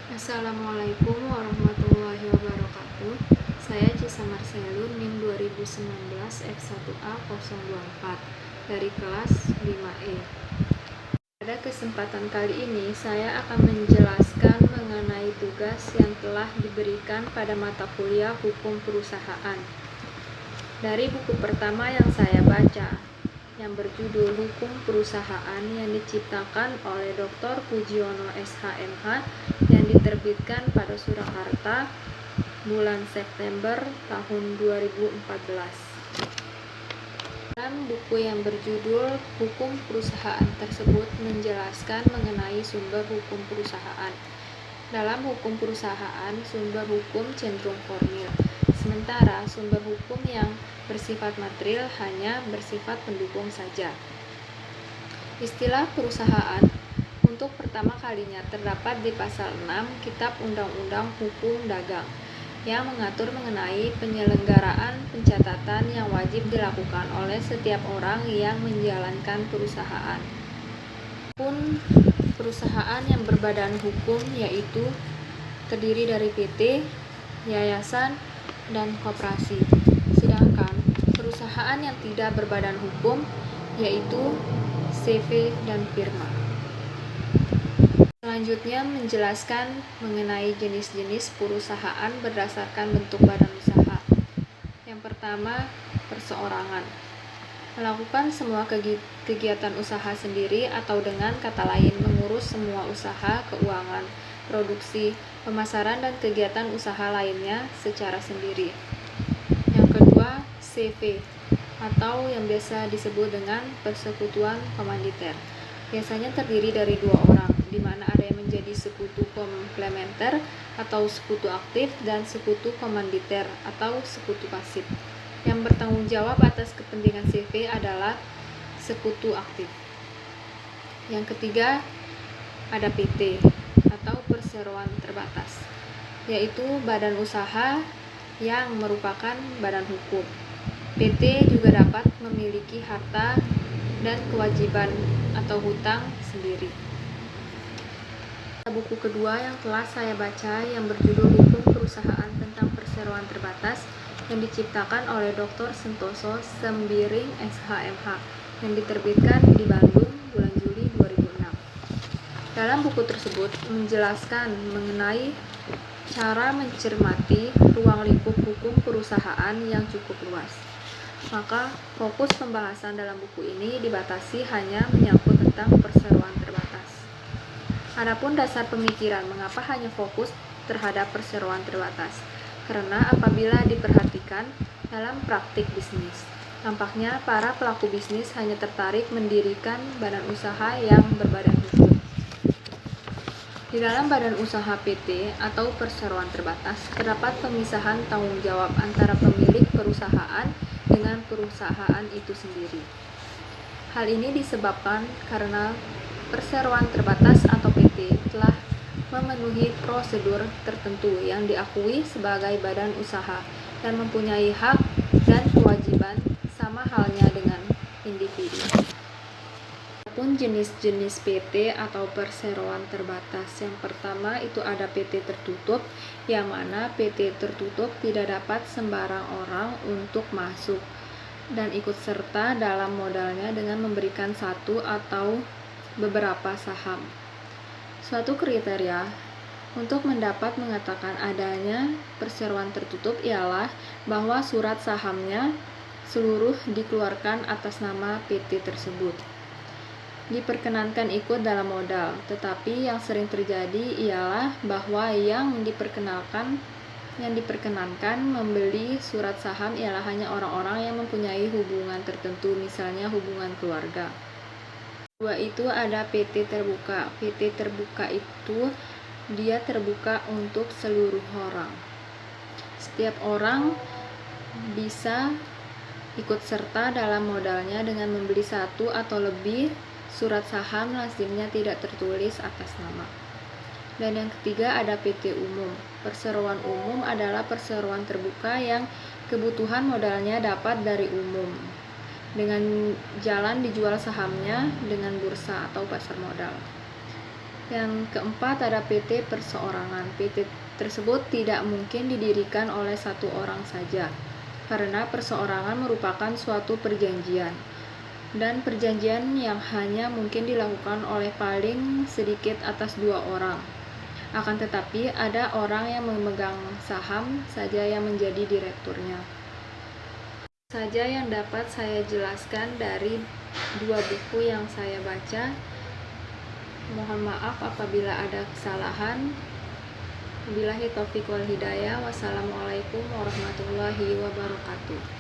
Assalamualaikum warahmatullahi wabarakatuh. Saya Cisa Marcelun, NIM 2019 F1A 024 dari kelas 5E. Pada kesempatan kali ini, saya akan menjelaskan mengenai tugas yang telah diberikan pada mata kuliah Hukum Perusahaan. Dari buku pertama yang saya baca, yang berjudul Hukum Perusahaan yang diciptakan oleh Dr. Pujiono SHMH yang diterbitkan pada Surakarta bulan September tahun 2014. Dalam buku yang berjudul Hukum Perusahaan tersebut menjelaskan mengenai sumber hukum perusahaan. Dalam hukum perusahaan, sumber hukum cenderung formil, sementara sumber hukum yang bersifat material hanya bersifat pendukung saja. Istilah perusahaan untuk pertama kalinya terdapat di pasal 6 Kitab Undang-Undang Hukum Dagang yang mengatur mengenai penyelenggaraan pencatatan yang wajib dilakukan oleh setiap orang yang menjalankan perusahaan. Pun perusahaan yang berbadan hukum yaitu terdiri dari PT, yayasan, dan koperasi. Sedangkan perusahaan yang tidak berbadan hukum yaitu CV dan firma. Selanjutnya menjelaskan mengenai jenis-jenis perusahaan berdasarkan bentuk badan usaha. Yang pertama, perseorangan. Melakukan semua kegiatan usaha sendiri atau dengan kata lain mengurus semua usaha keuangan, produksi, pemasaran, dan kegiatan usaha lainnya secara sendiri. Yang kedua, CV atau yang biasa disebut dengan persekutuan komanditer. Biasanya terdiri dari dua orang, di mana ada yang menjadi sekutu komplementer atau sekutu aktif dan sekutu komanditer atau sekutu pasif. Yang bertanggung jawab atas kepentingan CV adalah sekutu aktif. Yang ketiga, ada PT atau perseroan terbatas, yaitu badan usaha yang merupakan badan hukum. PT juga dapat memiliki harta dan kewajiban atau hutang sendiri. Buku kedua yang telah saya baca yang berjudul Hukum Perusahaan tentang Perseroan Terbatas yang diciptakan oleh Dr. Sentoso Sembiring SHMH yang diterbitkan di Bandung bulan Juli 2006. Dalam buku tersebut menjelaskan mengenai cara mencermati ruang lingkup hukum perusahaan yang cukup luas. Maka fokus pembahasan dalam buku ini dibatasi hanya menyangkut tentang perseroan terbatas. Adapun dasar pemikiran mengapa hanya fokus terhadap perseroan terbatas? Karena apabila diperhatikan dalam praktik bisnis, tampaknya para pelaku bisnis hanya tertarik mendirikan badan usaha yang berbadan hukum. Di dalam badan usaha PT atau perseroan terbatas, terdapat pemisahan tanggung jawab antara pemilik perusahaan dengan perusahaan itu sendiri. Hal ini disebabkan karena perseroan terbatas atau PT telah memenuhi prosedur tertentu yang diakui sebagai badan usaha dan mempunyai hak dan kewajiban sama halnya dengan individu. Adapun jenis-jenis PT atau perseroan terbatas, yang pertama itu ada PT tertutup, yang mana PT tertutup tidak dapat sembarang orang untuk masuk dan ikut serta dalam modalnya dengan memberikan satu atau beberapa saham. Suatu kriteria untuk mendapat mengatakan adanya perseroan tertutup ialah bahwa surat sahamnya seluruh dikeluarkan atas nama PT tersebut. Diperkenankan ikut dalam modal, tetapi yang sering terjadi ialah bahwa yang diperkenankan membeli surat saham ialah hanya orang-orang yang mempunyai hubungan tertentu, misalnya hubungan keluarga. Kedua itu ada PT terbuka. PT terbuka itu dia terbuka untuk seluruh orang. Setiap orang bisa ikut serta dalam modalnya dengan membeli satu atau lebih surat saham, lazimnya tidak tertulis atas nama. Dan yang ketiga ada PT umum. Perseroan umum adalah perseroan terbuka yang kebutuhan modalnya dapat dari umum dengan jalan dijual sahamnya dengan bursa atau pasar modal. Yang keempat ada PT perseorangan. PT tersebut tidak mungkin didirikan oleh satu orang saja, karena perseorangan merupakan suatu perjanjian, dan perjanjian yang hanya mungkin dilakukan oleh paling sedikit atas dua orang. Akan tetapi, ada orang yang memegang saham saja yang menjadi direkturnya. Saja yang dapat saya jelaskan dari dua buku yang saya baca. Mohon maaf apabila ada kesalahan. Wabillahi taufiq wal hidayah. Wassalamualaikum warahmatullahi wabarakatuh.